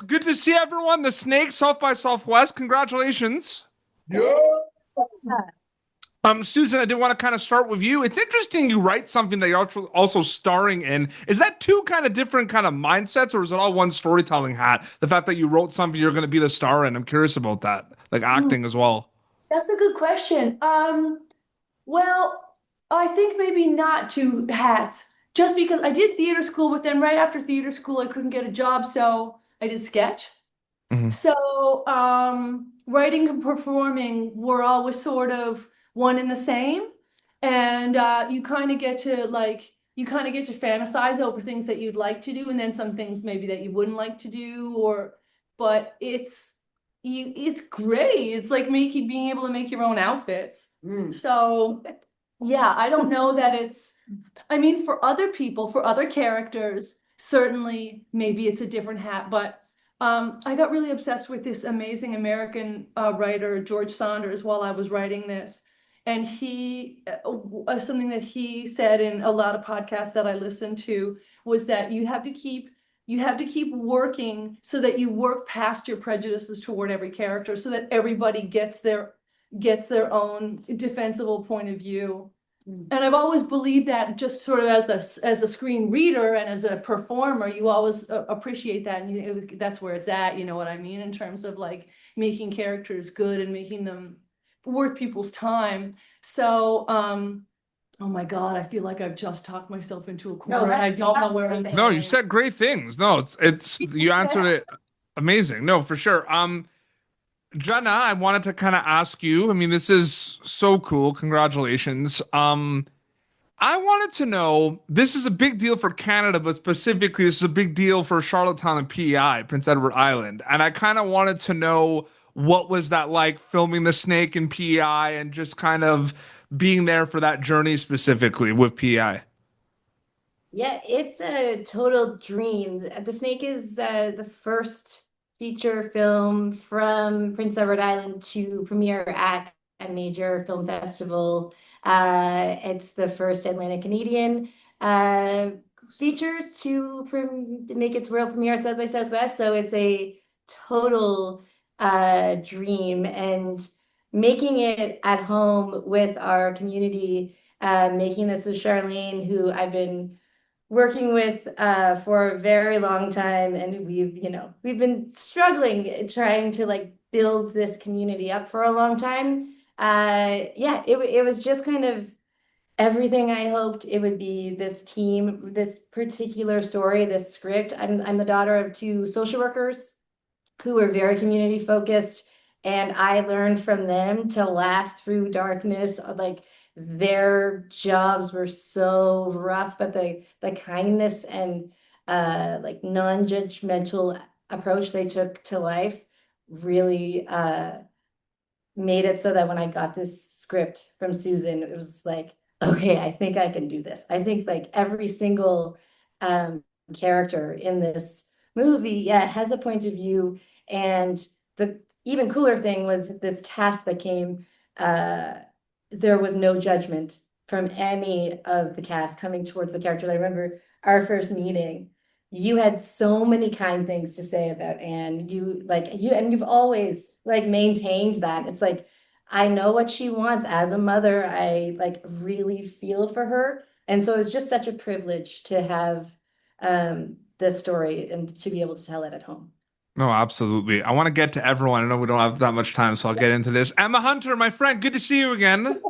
Good to see everyone. The Snake, South by Southwest. Congratulations. Yeah. Susan, I did want to kind of start with you. It's interesting you write something that you're also starring in. Is that two kind of different kind of mindsets, or is it all one storytelling hat? The fact that you wrote something you're going to be the star in. I'm curious about that, like Hmm, acting as well. that's a good question. Well, I think maybe not two hats. Just because I did theater school, but then right after theater school, I couldn't get a job, so I did sketch. Mhm. So, writing and performing were always sort of one and the same. And you kind of get to fantasize over things that you'd like to do, and then some things maybe that you wouldn't like to do, but it's great. It's like being able to make your own outfits. So, yeah, I don't know that I mean, for other people, for other characters, certainly maybe it's a different hat, but I got really obsessed with this amazing American writer, George Saunders, while I was writing this. And something that he said in a lot of podcasts that I listened to was that you have to keep working so that you work past your prejudices toward every character, so that everybody gets their own defensible point of view. And I've always believed that, just sort of as a screen reader and as a performer, you always appreciate that, and that's where it's at. You know what I mean, in terms of like making characters good and making them worth people's time. So, oh my God, I feel like I've just talked myself into a corner, and I don't know where I'm No, you going. said great things. No, it's you answered it amazing. No, for sure. Jenna, I wanted to kind of ask you. I mean, this is so cool. Congratulations. I wanted to know, this is a big deal for Canada, but specifically, this is a big deal for Charlottetown and PEI, Prince Edward Island. And I kind of wanted to know, what was that like filming The Snake in PEI and just kind of being there for that journey specifically with PEI? Yeah, it's a total dream. The Snake is the first feature film from Prince Edward Island to premiere at a major film festival. It's the first Atlantic Canadian uh, feature to make its world premiere at South by Southwest. So it's a total dream. And making it at home with our community, making this with Sharlene, who I've been working with for a very long time, and we've been struggling trying to like build this community up for a long time. Yeah, it was just kind of everything I hoped it would be. This team, this particular story, this script. I'm the daughter of two social workers who were very community focused. And I learned from them to laugh through darkness. Like, their jobs were so rough, but the kindness and like non-judgmental approach they took to life really made it so that when I got this script from Susan, it was like, okay, I think I can do this. I think like every single character in this movie, yeah, has a point of view. And the even cooler thing was this cast that came, uh, there was no judgment from any of the cast coming towards the characters. I remember our first meeting. You had so many kind things to say about Anne. And you've always like maintained that. It's like, I know what she wants as a mother. I like really feel for her. And so it's just such a privilege to have this story and to be able to tell it at home. No, absolutely. I want to get to everyone. I know we don't have that much time, so I'll get into this. Emma Hunter, my friend, good to see you again.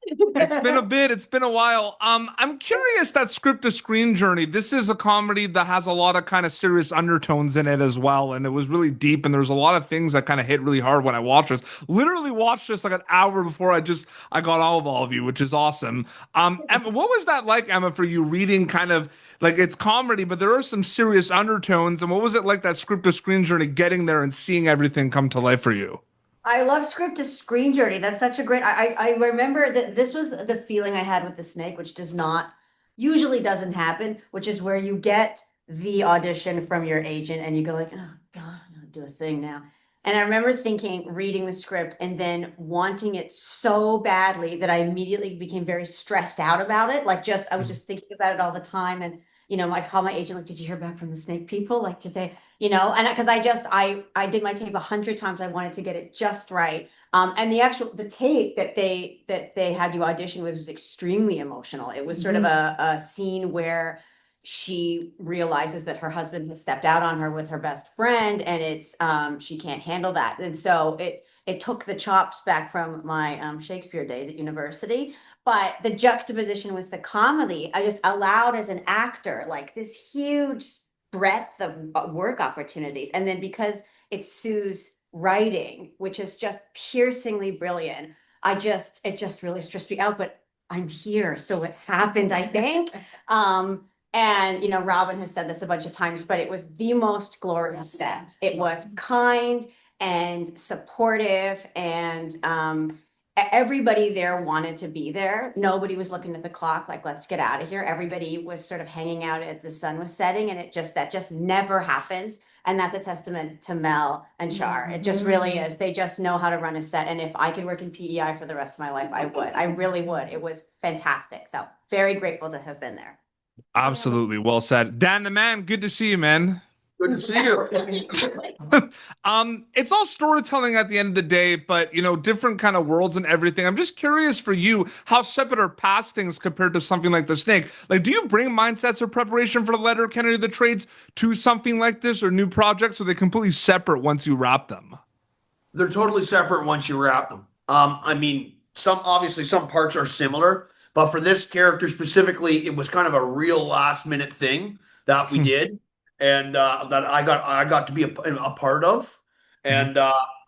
It's been a bit, it's been a while. I'm curious, that script to screen journey. This is a comedy that has a lot of kind of serious undertones in it as well, and it was really deep, and there's a lot of things that kind of hit really hard when I watched this. Literally watched this like an hour before I got all of you, which is awesome. Emma, what was that like, Emma, for you reading kind of like, it's comedy, but there are some serious undertones, and what was it like, that script to screen journey, getting there and seeing everything come to life for you? I love script to screen journey. That's such a great. I remember that this was the feeling I had with the snake, which does not usually doesn't happen, which is where you get the audition from your agent and you go like, oh God, I'm gonna do a thing now. And I remember thinking, reading the script and then wanting it so badly that I immediately became very stressed out about it. Like, just I was just thinking about it all the time. And I call my agent, like, did you hear back from the snake people? Like, did they, and because I did my tape 100 times. I wanted to get it just right. And the tape that they had you audition with was extremely emotional. It was sort of a scene where she realizes that her husband has stepped out on her with her best friend, and she can't handle that. And so it took the chops back from my Shakespeare days at university. But the juxtaposition with the comedy, I just allowed as an actor, like this huge breadth of work opportunities. And then because it's Sue's writing, which is just piercingly brilliant, it just really stressed me out. But I'm here, so it happened, I think. And Robin has said this a bunch of times, but it was the most glorious set. It was kind and supportive, and everybody there wanted to be there. Nobody was looking at the clock like, let's get out of here. Everybody was sort of hanging out as the sun was setting, and that just never happens. And that's a testament to Mel and Char. It just really is. They just know how to run a set. And if I could work in PEI for the rest of my life, I would. I really would. It was fantastic. So very grateful to have been there. Absolutely. Well said. Dan the man, good to see you, man. Good to see you. It's all storytelling at the end of the day, but different kind of worlds and everything. I'm just curious for you, how separate are past things compared to something like The Snake? Like, do you bring mindsets or preparation for the letter Kennedy of the Trades to something like this or new projects, or are they completely separate once you wrap them? They're totally separate once you wrap them. I mean, obviously some parts are similar, but for this character specifically, it was kind of a real last minute thing that we did. And that I got to be a part of, and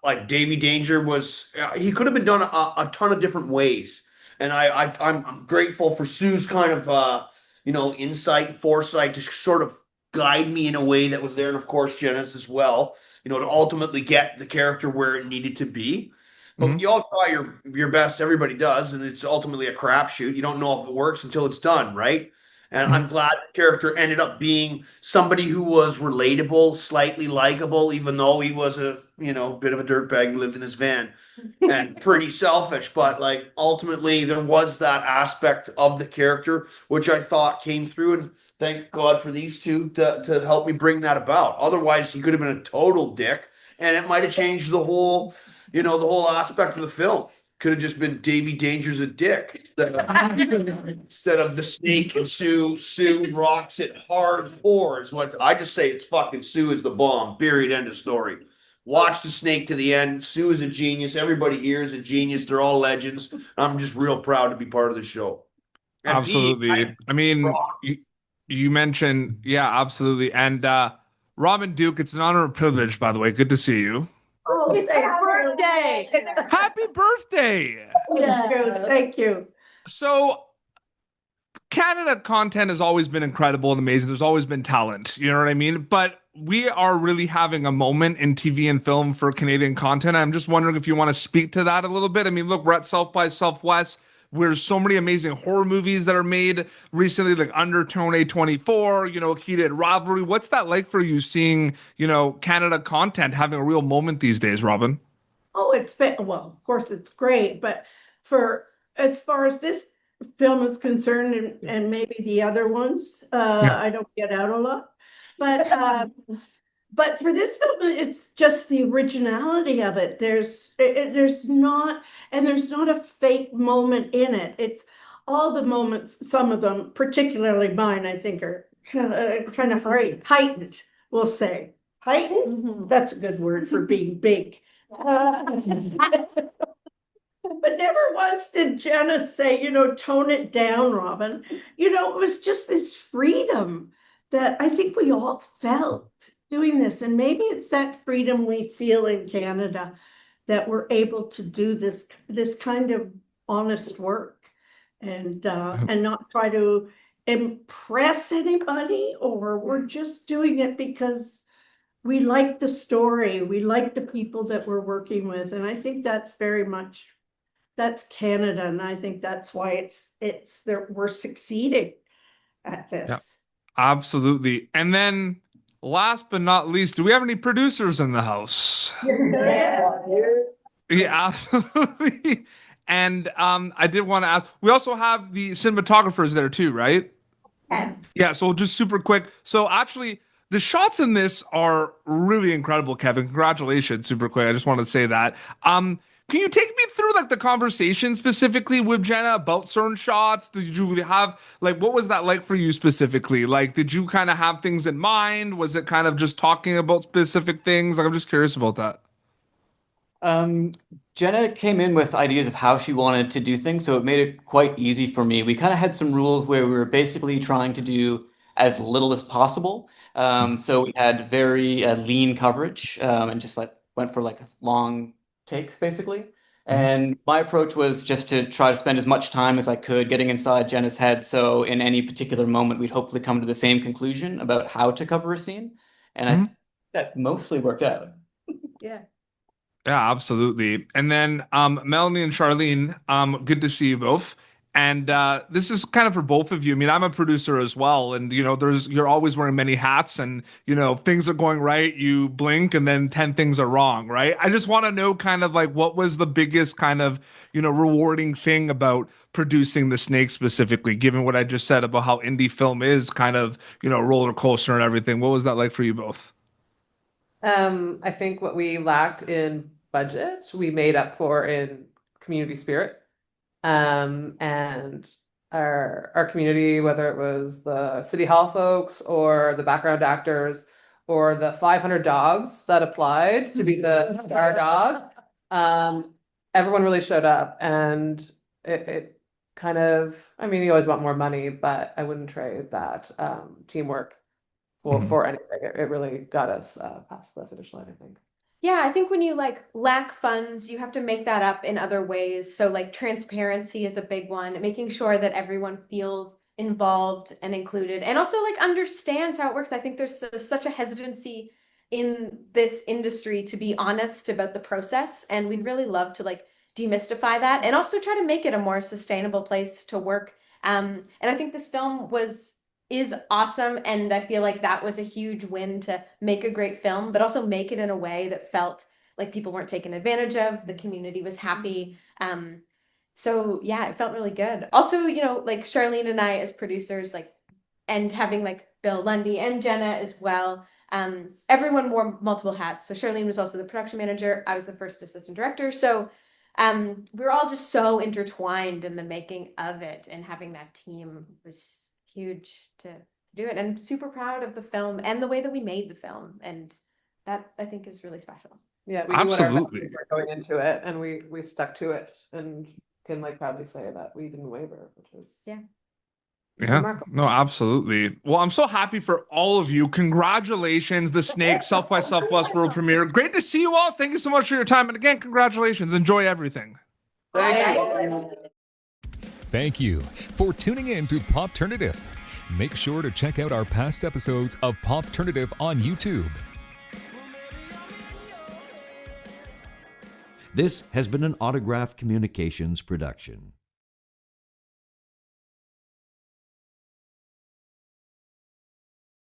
like Davy Danger was, he could have been done a ton of different ways, and I'm grateful for Sue's kind of insight and foresight to sort of guide me in a way that was there, and of course Jenna's as well, to ultimately get the character where it needed to be. But you all try your best, everybody does, and it's ultimately a crapshoot. You don't know if it works until it's done, right? And I'm glad the character ended up being somebody who was relatable, slightly likable, even though he was a bit of a dirtbag who lived in his van and pretty selfish. But like ultimately, there was that aspect of the character which I thought came through, and thank God for these two to help me bring that about. Otherwise, he could have been a total dick, and it might have changed the whole aspect of the film. Could have just been Davy Danger's a dick instead of the snake and Sue. Sue rocks it hardcore is what I just say. It's fucking Sue is the bomb. Period. End of story. Watch the snake to the end. Sue is a genius. Everybody here is a genius. They're all legends. I'm just real proud to be part of the show. And Absolutely. I mean, you mentioned, yeah, absolutely. And Robin Duke, it's an honor and privilege, by the way. Good to see you. Oh, it's her birthday. Happy birthday. Thank you. So Canada content has always been incredible and amazing. There's always been talent, you know what I mean? But we are really having a moment in TV and film for Canadian content. I'm just wondering if you want to speak to that a little bit. I mean, look, we're at South by Southwest. There's so many amazing horror movies that are made recently, like Undertone A24, Heated Rivalry. What's that like for you seeing, Canada content having a real moment these days, Robin? Oh, well, of course it's great, but as far as this film is concerned, and maybe the other ones, I don't get out a lot, but for this film, it's just the originality of it. There's not a fake moment in it. It's all the moments. Some of them, particularly mine, I think are kind of heightened. We'll say heightened. That's a good word for being big. But never once did Jenna say, tone it down, Robin. It was just this freedom that I think we all felt doing this. And maybe it's that freedom we feel in Canada that we're able to do this kind of honest work and not try to impress anybody, or we're just doing it because we like the story. We like the people that we're working with. And I think that's that's Canada. And I think that's why we're succeeding at this. Yeah, absolutely. And then last but not least, do we have any producers in the house? Yeah, absolutely. And I did want to ask, we also have the cinematographers there too, right? Yeah, so just super quick. So actually, the shots in this are really incredible, Kevin. Congratulations, super quick. I just wanted to say that. Can you take me through like the conversation specifically with Jenna about certain shots? Did you have like what was that like for you specifically? Like, did you kind of have things in mind? Was it kind of just talking about specific things? Like, I'm just curious about that. Jenna came in with ideas of how she wanted to do things, so it made it quite easy for me. We kind of had some rules where we were basically trying to do as little as possible. So we had very lean coverage and just like went for like long takes basically. And my approach was just to try to spend as much time as I could getting inside Jenna's head. So in any particular moment, we'd hopefully come to the same conclusion about how to cover a scene. And I think that mostly worked out. Yeah. Yeah, absolutely. And then Melanie and Sharlene, good to see you both. And this is kind of for both of you. I mean, I'm a producer as well, and you're always wearing many hats, and if things are going right, you blink, and then 10 things are wrong, right? I just want to know kind of like what was the biggest kind of rewarding thing about producing The Snake specifically, given what I just said about how indie film is kind of roller coaster and everything. What was that like for you both? I think what we lacked in budget, we made up for in community spirit. And our community, whether it was the city hall folks or the background actors or the 500 dogs that applied to be the star dog, everyone really showed up, and it kind of, I mean, you always want more money, but I wouldn't trade that teamwork for anything. It really got us past the finish line, I think. Yeah, I think when you like lack funds, you have to make that up in other ways. So like transparency is a big one, making sure that everyone feels involved and included and also like understands how it works. I think there's such a hesitancy in this industry to be honest about the process, and we'd really love to like demystify that and also try to make it a more sustainable place to work. And I think this film is awesome, and I feel like that was a huge win to make a great film, but also make it in a way that felt like people weren't taken advantage of, the community was happy. So yeah, it felt really good. Also, like Sharlene and I as producers, like, and having like Bill Lundy and Jenna as well, everyone wore multiple hats. So Sharlene was also the production manager, I was the first assistant director, so we were all just so intertwined in the making of it, and having that team was huge to do it, and super proud of the film and the way that we made the film, and that I think is really special. Yeah, we knew what our Absolutely. values were going into it, and we stuck to it, and can like proudly say that we didn't waver, which is Yeah. Yeah, no, absolutely. Well, I'm so happy for all of you. Congratulations, The Snake, South by Southwest world premiere. Great to see you all. Thank you so much for your time. And again, congratulations. Enjoy everything. Thank you. Thank you for tuning in to Popternative. Make sure to check out our past episodes of Popternative on YouTube. This has been an Autograph Communications production.